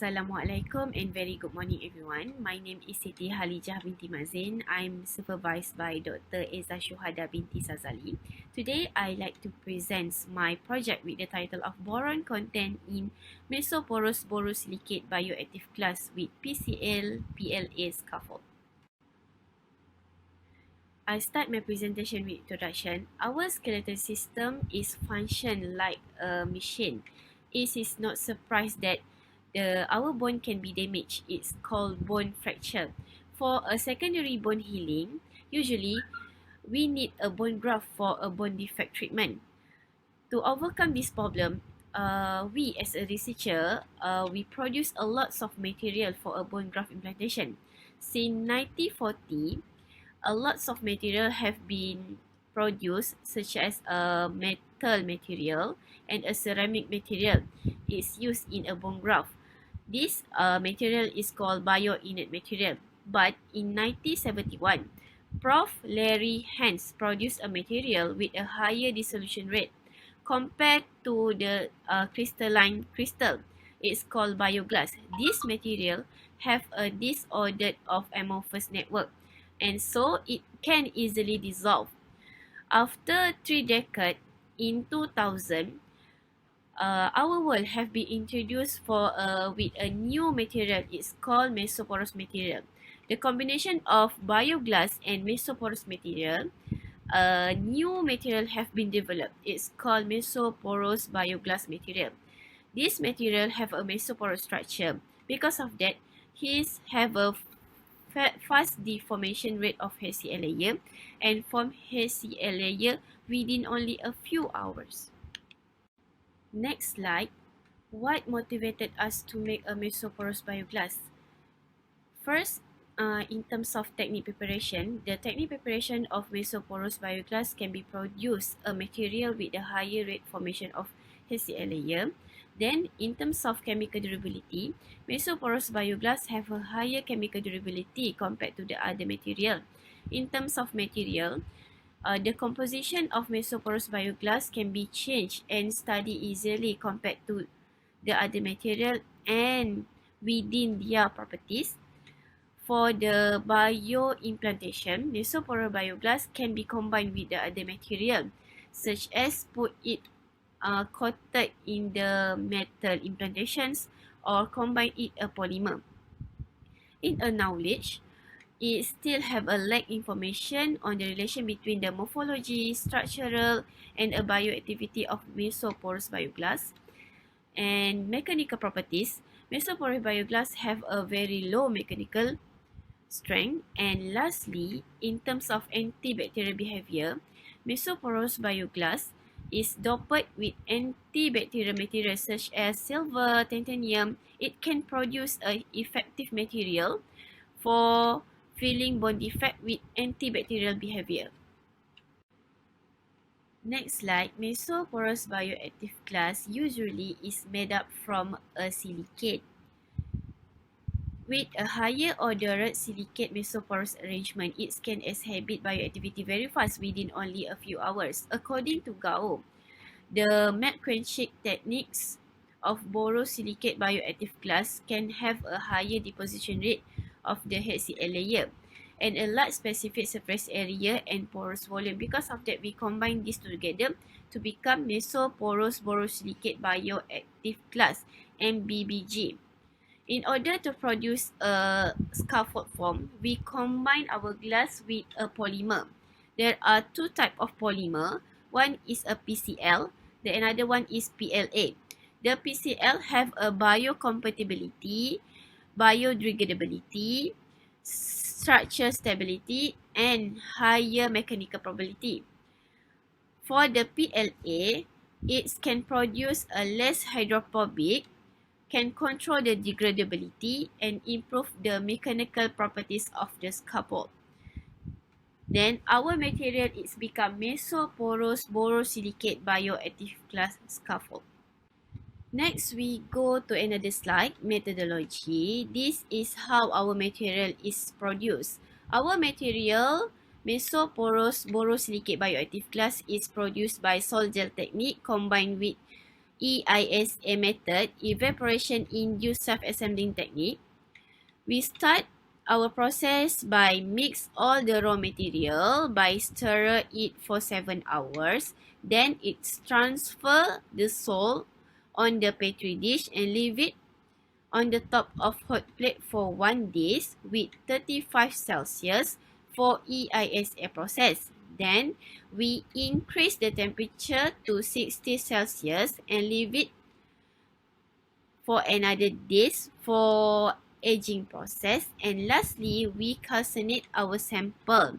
Assalamualaikum and very good morning everyone. My name is Siti Khalijah Binti Zain. I'm supervised by Dr. Binti Sazali. Today I like to present my project with the title of Boron content in Mesoporous Borosilicate bioactive class with PCl PLA scaffold. I start my presentation with introduction. Our skeletal system is function like a machine. It is not surprised that our bone can be damaged. It's called bone fracture. For a secondary bone healing, usually we need a bone graft for a bone defect treatment. To overcome this problem, we as a researcher, we produce a lots of material for a bone graft implantation. Since 1940, a lots of material have been produced, such as a metal material and a ceramic material is used in a bone graft. This material is called bio-inert material. But in 1971, Prof. Larry Hance produced a material with a higher dissolution rate compared to the crystalline crystal. It's called Bioglass. This material have a disordered of amorphous network, and so it can easily dissolve. After 3 decades, in 2000, our world have been introduced with a new material. It's called Mesoporous material. The combination of Bioglass and Mesoporous material, a new material have been developed. It's called Mesoporous Bioglass material. This material have a mesoporous structure. Because of that, his have a fast deformation rate of HCl layer and form HCl layer within only a few hours. Next slide. What motivated us to make a mesoporous bioglass? First, in terms of technique preparation, the technique preparation of mesoporous bioglass can be produced a material with a higher rate formation of HCl layer. Then, in terms of chemical durability, mesoporous bioglass have a higher chemical durability compared to the other material. In terms of material, the composition of mesoporous bioglass can be changed and studied easily compared to the other material and within their properties. For the bioimplantation, mesoporous bioglass can be combined with the other material, such as put it coated in the metal implantations or combine it a polymer. In a knowledge, it still have a lack information on the relation between the morphology, structural, and a bioactivity of mesoporous bioglass. And mechanical properties, mesoporous bioglass have a very low mechanical strength. And lastly, in terms of antibacterial behavior, mesoporous bioglass is doped with antibacterial materials such as silver, titanium. It can produce an effective material for filling bone defect with antibacterial behavior. Next slide. Mesoporous bioactive glass usually is made up from a silicate. With a higher ordered silicate mesoporous arrangement, it can exhibit bioactivity very fast within only a few hours. According to Gao, the melt quenching techniques of borosilicate bioactive glass can have a higher deposition rate of the HCl layer and a large specific surface area and porous volume. Because of that, we combine these two together to become Mesoporous Borosilicate Bioactive Glass, MBBG. In order to produce a scaffold form, we combine our glass with a polymer. There are two types of polymer. One is a PCl, the another one is PLA. The PCl have a biocompatibility, biodegradability, structure stability, and higher mechanical probability. For the PLA, it can produce a less hydrophobic, can control the degradability, and improve the mechanical properties of the scaffold. Then, our material is become Mesoporous Borosilicate Bioactive Glass Scaffold. Next, we go to another slide, methodology. This is how our material is produced. Our material, Mesoporous Borosilicate Bioactive Glass, is produced by sol gel technique combined with EISA method, evaporation induced self-assembling technique, we start our process by mix all the raw material by stir it for 7 hours. Then it's transfer the salt on the petri dish and leave it on the top of hot plate for 1 day with 35 Celsius for EISA process. Then we increase the temperature to 60 Celsius and leave it for another days for aging process. And lastly, we calcinate our sample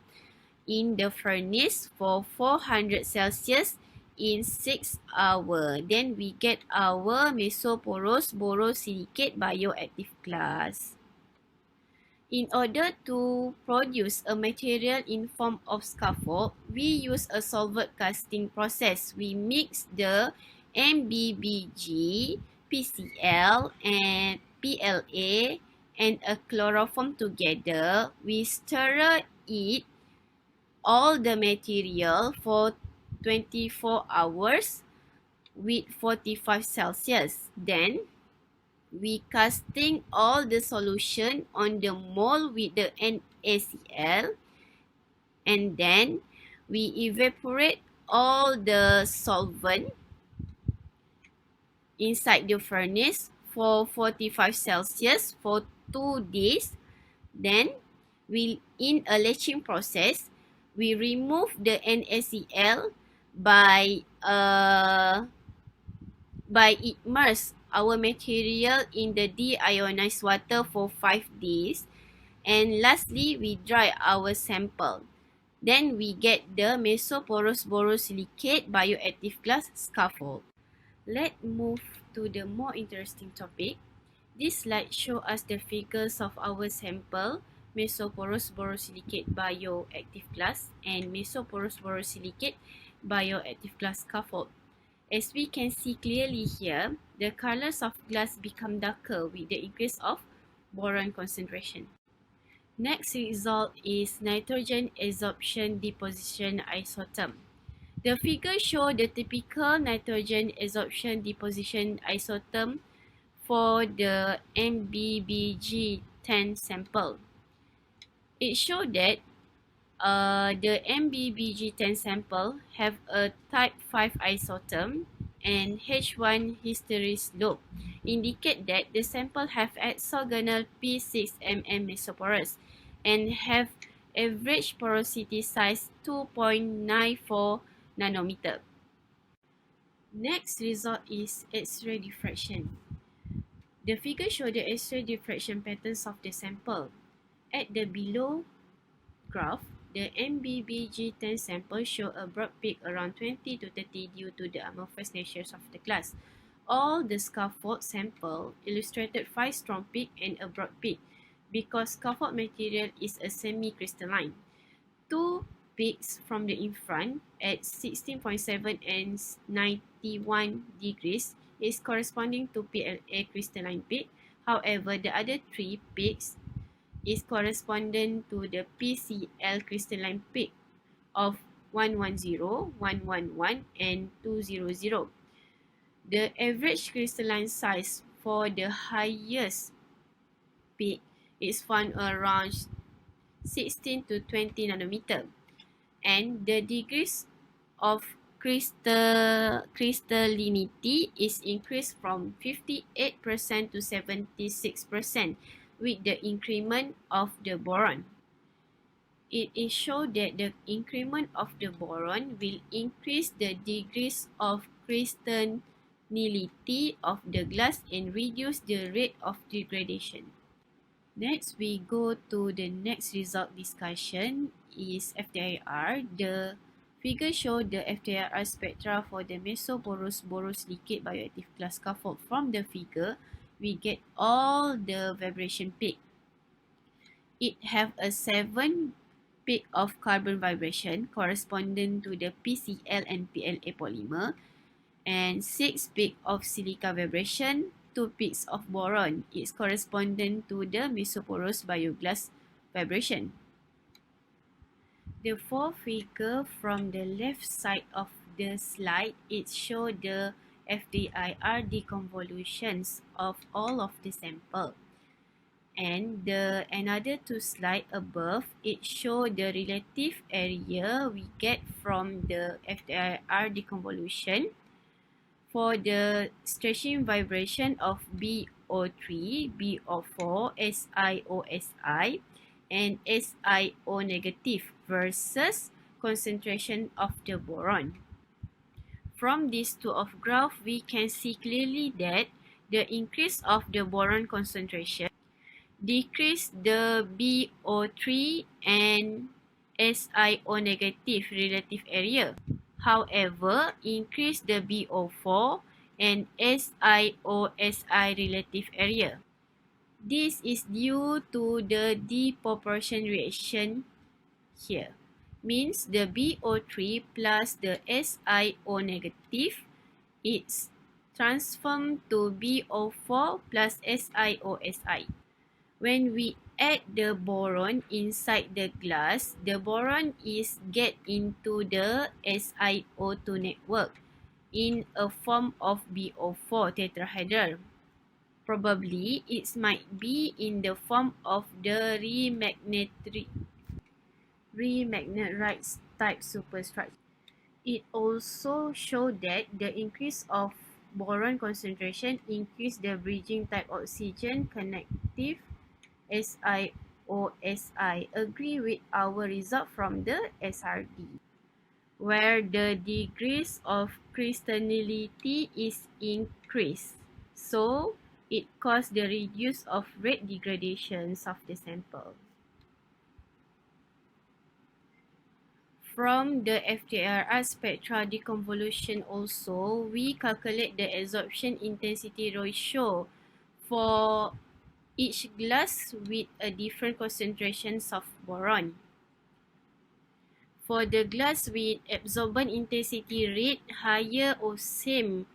in the furnace for 400 Celsius in 6 hours. Then we get our Mesoporous Borosilicate bioactive glass. In order to produce a material in form of scaffold, we use a solvent casting process. We mix the MBBG, PCl, and PLA and a chloroform together. We stir it all the material for 24 hours with 45 Celsius. Then we casting all the solution on the mold with the NaCl, and then we evaporate all the solvent inside the furnace for 45 Celsius for 2 days. Then we, in a latching process, we remove the NaCl by immerse our material in the deionized water for 5 days. And lastly, we dry our sample. Then we get the Mesoporous Borosilicate bioactive glass scaffold. Let's move to the more interesting topic. This slide shows us the figures of our sample, Mesoporous Borosilicate bioactive glass and Mesoporous Borosilicate bioactive glass scaffold. As we can see clearly here, the colors of glass become darker with the increase of boron concentration. Next result is nitrogen absorption deposition isotherm. The figure shows the typical nitrogen absorption deposition isotherm for the MBBG10 sample. It shows that the MBBG10 sample have a type 5 isotherm and H1 hysteresis lobe, indicate that the sample have hexagonal P6mm Mesoporous and have average porosity size 2.94 nanometer. Next result is Xray diffraction. The figure shows the Xray diffraction patterns of the sample. At the below graph, the MBBG10 sample show a broad peak around 20 to 30 due to the amorphous nature of the glass. All the scaffold sample illustrated 5 strong peak and a broad peak because scaffold material is a semi-crystalline. 2 peaks from the in front at 16.7 and 91 degrees is corresponding to PLA crystalline peak. However, the other 3 peaks is corresponding to the PCl crystalline peak of 110, 111, and 200. The average crystalline size for the highest peak is found around 16 to 20 nanometer, and the degrees of crystallinity is increased from 58% to 76% with the increment of the boron. It is shown that the increment of the boron will increase the degrees of crystallinity of the glass and reduce the rate of degradation. Next, we go to the next result discussion is FDIR. The figure shows the FDIR spectra for the Mesoporous Borosilicate bioactive glass scaffold. From the figure, we get all the vibration peak. It have a 7 peak of carbon vibration corresponding to the PCl and PLA polymer, and 6 peak of silica vibration, 2 peaks of boron. It's corresponding to the Mesoporous bioglass vibration. The fourth figure from the left side of the slide, it shows the FDIR deconvolutions of all of the sample. And the another two slide above, it show the relative area we get from the FDIR deconvolution for the stretching vibration of BO3, BO4, SiO, and SiO negative versus concentration of the boron. From these two of graph, we can see clearly that the increase of the boron concentration decrease the BO3 and SiO negative relative area. However, increase the BO4 and SiO relative area. This is due to the deposition reaction here. Means the BO3 plus the SiO negative is transformed to BO4 plus SiO. When we add the boron inside the glass, the boron is get into the SiO2 network in a form of BO4 tetrahedral. Probably it might be in the form of the remagnetite type superstructure. It also showed that the increase of boron concentration increase the bridging type oxygen connective SiO. Agree with our result from the SRD, where the degrees of crystallinity is increased. So, it caused the reduce of rate degradations of the sample. From the FDIR spectra deconvolution also, we calculate the absorption intensity ratio for each glass with a different concentrations of boron. For the glass with absorbent intensity rate higher or same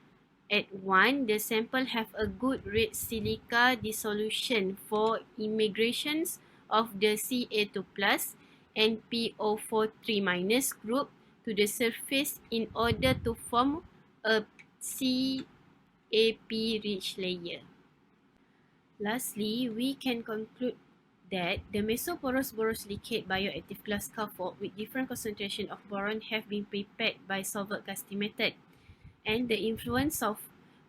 at 1, the sample have a good rate silica dissolution for immigrations of the Ca2 plus and PO43 minus group to the surface in order to form a CAP-rich layer. Lastly, we can conclude that the Mesoporous borosilicate bioactive glass scaffold with different concentration of boron have been prepared by solvent casting method, and the influence of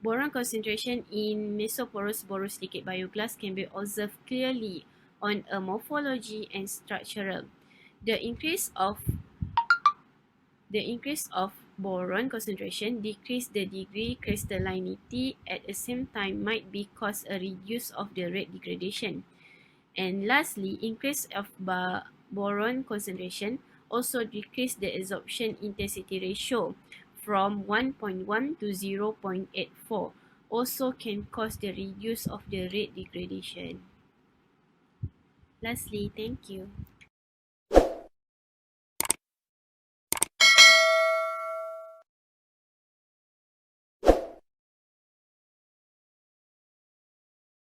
boron concentration in Mesoporous borosilicate bioglass can be observed clearly on a morphology and structural. The increase of boron concentration decrease the degree crystallinity at the same time might be cause a reduce of the rate degradation. And lastly, increase of boron concentration also decrease the absorption intensity ratio from 1.1 to 0.84. Also can cause the reduce of the rate degradation. Lastly, thank you.